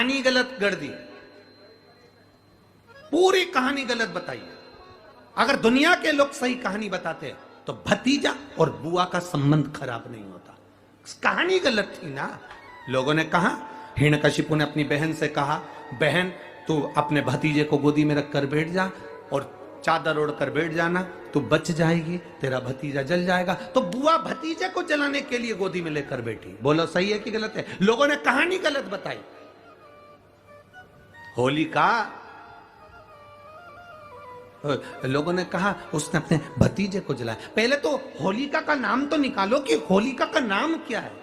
कहानी गलत गढ़ दी, पूरी कहानी गलत बताई है। अगर दुनिया के लोग सही कहानी बताते तो भतीजा और बुआ का संबंध खराब नहीं होता। कहानी गलत थी ना। लोगों ने कहा, हिरण्यकशिपु ने अपनी बहन से कहा, बहन तू अपने भतीजे को गोदी में रखकर बैठ जा और चादर ओढ़कर बैठ जाना, तू बच जाएगी, तेरा भतीजा जल जाएगा। तो बुआ भतीजे को जलाने के लिए गोदी में लेकर बैठी। बोलो सही है कि गलत है? लोगों ने कहानी गलत बताई। होलिका, लोगों ने कहा उसने अपने भतीजे को जलाया। पहले तो होलिका का नाम तो निकालो कि होलिका का नाम क्या है।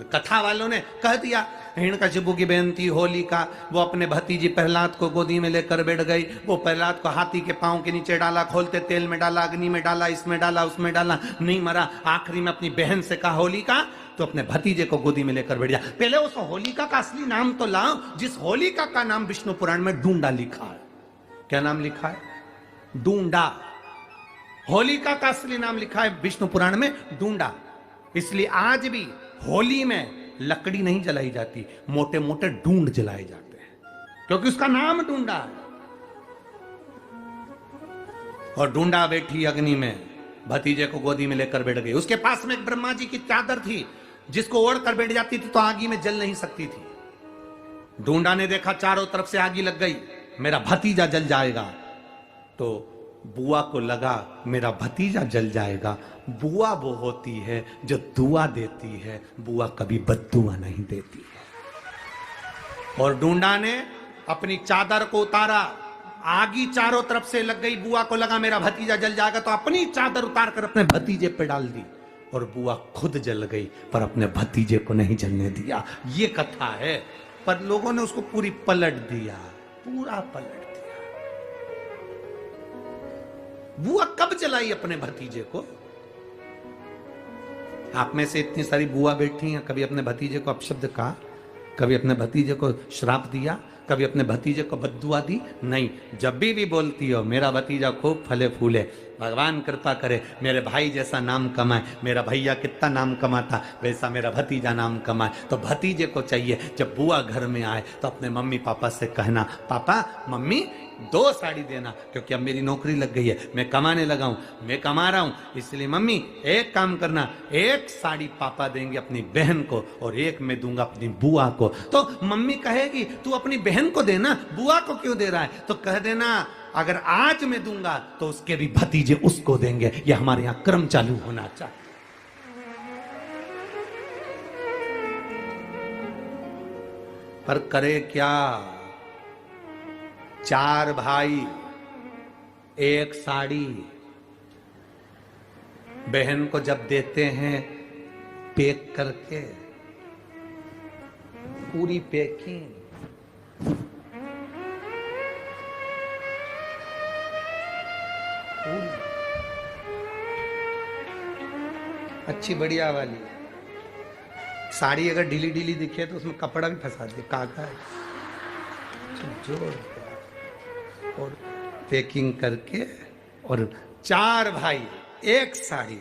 कथा वालों ने कह दिया हिरण्यकशिपु की बहन थी होलिका, वो अपने भतीजी प्रहलाद को गोदी में लेकर बैठ गई। वो प्रहलाद को हाथी के पांव के नीचे डाला, खोलते तेल में डाला, अग्नि में डाला, इसमें डाला, उसमें डाला, नहीं मरा। आखिरी में अपनी बहन से कहा होलिका तो अपने भतीजे को गोदी में लेकर बैठ जा। पहले उस होलिका का असली नाम तो लाओ, जिस होलिका का नाम विष्णु पुराण में डूंडा लिखा है। क्या नाम लिखा है? डूंडा। होलिका का असली नाम लिखा है विष्णु पुराण में डूंडा। इसलिए आज भी होली में लकड़ी नहीं जलाई जाती, मोटे मोटे डूंड जलाए जाते हैं, क्योंकि उसका नाम डूंडा है। और डूंडा बैठी अग्नि में, भतीजे को गोदी में लेकर बैठ गई। उसके पास में एक ब्रह्मा जी की चादर थी, जिसको ओढ़ कर बैठ जाती थी तो आगी में जल नहीं सकती थी। डूंडा ने देखा चारों तरफ से आगी लग गई, मेरा भतीजा जल जाएगा। तो बुआ को लगा मेरा भतीजा जल जाएगा। बुआ वो होती है जो दुआ देती है, बुआ कभी बद्दुआ नहीं देती है। और डूंडा ने अपनी चादर को उतारा, आगी चारों तरफ से लग गई। बुआ को लगा मेरा भतीजा जल जाएगा, तो अपनी चादर उतार कर अपने भतीजे पे डाल दी और बुआ खुद जल गई, पर अपने भतीजे को नहीं जलने दिया। ये कथा है, पर लोगों ने उसको पूरी पलट दिया, पूरा पलट दिया। बुआ कब जलाई अपने भतीजे को? आप में से इतनी सारी बुआ बैठी हैं, कभी अपने भतीजे को अपशब्द कहा? कभी अपने भतीजे को श्राप दिया? कभी अपने भतीजे को बद्दुआ दी? नहीं। जब भी बोलती हो मेरा भतीजा खूब फले फूले, भगवान कृपा करे मेरे भाई जैसा नाम कमाए, मेरा भैया कितना नाम कमाता वैसा मेरा भतीजा नाम कमाए, तो भतीजे को चाहिए जब बुआ घर में आए तो अपने मम्मी पापा से कहना, पापा मम्मी 2 साड़ी देना, क्योंकि अब मेरी नौकरी लग गई है, मैं कमाने लगा हूं, मैं कमा रहा हूं, इसलिए मम्मी एक काम करना, 1 साड़ी पापा देंगे अपनी बहन को और 1 मैं दूंगा अपनी बुआ को। तो मम्मी कहेगी तू अपनी बहन को देना, बुआ को क्यों दे रहा है? तो कह देना अगर आज मैं दूंगा तो उसके भी भतीजे उसको देंगे। यह हमारे यहां क्रम चालू होना चाहिए। पर करे क्या? 4 भाई 1 साड़ी बहन को जब देते हैं पैक करके, पूरी पैकिंग, अच्छी बढ़िया वाली साड़ी। अगर ढीली ढीली दिखे तो उसमें कपड़ा भी फंसा दे, काका है जोड़ और पैकिंग करके। और 4 भाई 1 साड़ी,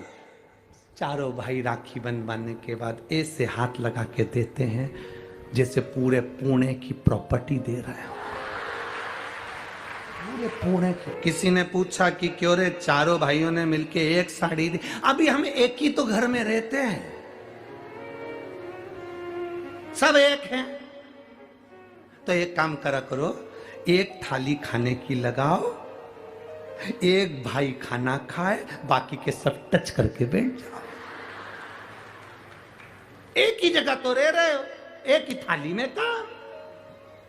चारों भाई राखी बंधवाने के बाद ऐसे हाथ लगा के देते हैं जैसे पूरे पुणे की प्रॉपर्टी दे रहे हो, पूरे पुणे की। किसी ने पूछा कि क्यों रे चारों भाइयों ने मिलके 1 साड़ी दी? अभी हम एक ही तो घर में रहते हैं, सब एक हैं। तो एक काम करा करो, 1 थाली खाने की लगाओ, 1 भाई खाना खाए, बाकी के सब टच करके बैठ जाओ। एक ही जगह तो रह रहे हो, एक ही थाली में काम।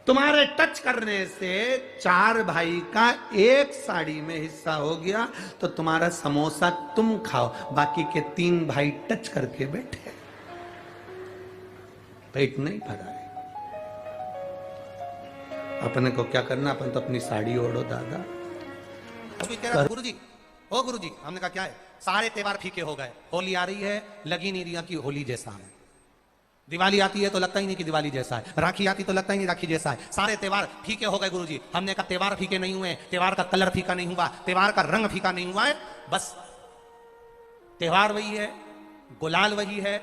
तुम्हारे टच करने से 4 भाई का 1 साड़ी में हिस्सा हो गया, तो तुम्हारा समोसा तुम खाओ, बाकी के 3 भाई टच करके बैठे, पेट नहीं भरा है। अपने को क्या करना, अपन तो अपनी साड़ी ओढ़ो दादा। अभी कह रहा गुरुजी, ओ गुरुजी, हमने कहा क्या है? सारे त्योहार फीके हो गए, होली आ रही है, लगी नहीं रही कि होली जैसा है, दिवाली आती है तो लगता ही नहीं कि दिवाली जैसा है, राखी आती तो लगता ही नहीं राखी जैसा है, सारे त्योहार फीके हो गए गुरुजी। हमने कहा त्योहार फीके नहीं हुए, त्योहार का कलर फीका नहीं हुआ, त्योहार का रंग फीका नहीं हुआ है, बस त्योहार वही है, गुलाल वही है,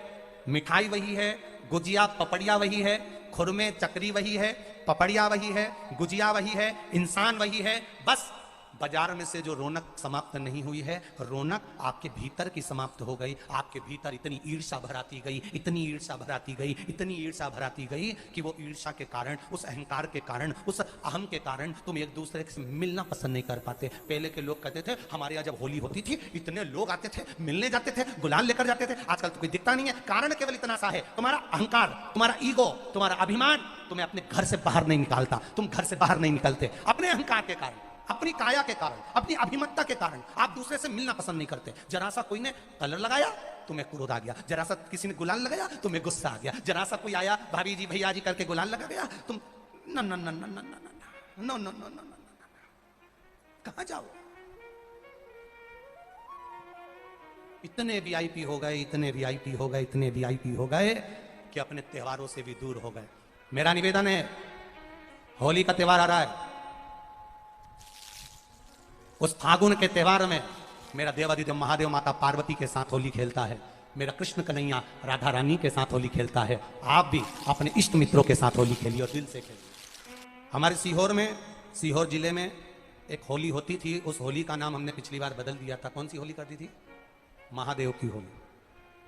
मिठाई वही है, गुजिया पपड़िया वही है, खुर में चक्री वही है, पपड़िया वही है, गुजिया वही है, इंसान वही है। बस बाजार में से जो रौनक समाप्त नहीं हुई है, रौनक आपके भीतर की समाप्त हो गई। आपके भीतर इतनी ईर्ष्या भराती गई, इतनी ईर्ष्या भराती गई, इतनी ईर्ष्या भराती गई कि वो ईर्ष्या के कारण, उस अहंकार के कारण, उस अहम के कारण तुम एक दूसरे से मिलना पसंद नहीं कर पाते। पहले के लोग कहते थे हमारे यहाँ जब होली होती थी इतने लोग आते थे, मिलने जाते थे, गुलाल लेकर जाते थे। आजकल तो कोई दिखता नहीं है। कारण केवल इतना सा है, तुम्हारा अहंकार, तुम्हारा ईगो, तुम्हारा अभिमान तुम्हें अपने घर से बाहर नहीं निकालता। तुम घर से बाहर नहीं निकलते अपने अहंकार के कारण, अपनी काया के कारण, अपनी अभिमतता के कारण। आप दूसरे से मिलना पसंद नहीं करते। जरा सा कोई ने कलर लगाया तुम्हें क्रोध आ गया, जरा सा किसी ने गुलाल लगाया तुम्हें गुस्सा आ गया, जरा सा कोई आया भाभी जी भैया जी करके गुलाल लगा गया तुम न न न न न न न न न कहां जाओ। इतने वीआईपी हो गए, इतने वीआईपी हो गए, इतने वीआईपी हो गए कि अपने त्योहारों से भी दूर हो गए। मेरा निवेदन है, होली का त्योहार आ रहा है, उस फागुन के त्योहार में मेरा देवादिदेव महादेव माता पार्वती के साथ होली खेलता है, मेरा कृष्ण कन्हैया राधा रानी के साथ होली खेलता है। आप भी अपने इष्ट मित्रों के साथ होली खेलिए और दिल से खेलिए। हमारे सीहोर में, सीहोर जिले में एक होली होती थी। उस होली का नाम हमने पिछली बार बदल दिया था। कौन सी होली करती थी? महादेव की होली।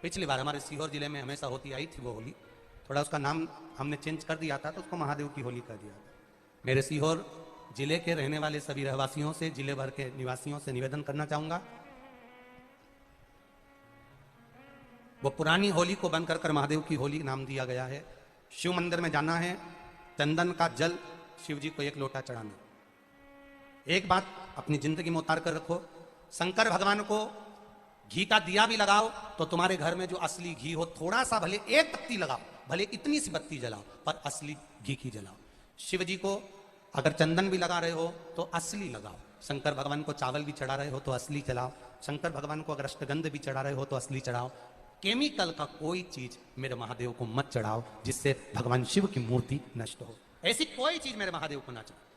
पिछली बार हमारे सीहोर जिले में हमेशा होती आई थी वो होली, थोड़ा उसका नाम हमने चेंज कर दिया था तो उसको महादेव की होली कर दिया था। मेरे सीहोर जिले के रहने वाले सभी रहवासियों से, जिले भर के निवासियों से निवेदन करना चाहूंगा, वो पुरानी होली को बंद कर महादेव की होली नाम दिया गया है। शिव मंदिर में जाना है, चंदन का जल शिव जी को 1 लोटा चढ़ाना। एक बात अपनी जिंदगी में उतार कर रखो, शंकर भगवान को घी का दिया भी लगाओ तो तुम्हारे घर में जो असली घी हो, थोड़ा सा भले 1 पत्ती लगाओ, भले इतनी सी बत्ती जलाओ, पर असली घी की जलाओ। शिव जी को अगर चंदन भी लगा रहे हो तो असली लगाओ। शंकर भगवान को चावल भी चढ़ा रहे हो तो असली चढ़ाओ। शंकर भगवान को अगर अष्टगंध भी चढ़ा रहे हो तो असली चढ़ाओ। केमिकल का कोई चीज मेरे महादेव को मत चढ़ाओ जिससे भगवान शिव की मूर्ति नष्ट हो। ऐसी कोई चीज मेरे महादेव को ना चढ़ाओ।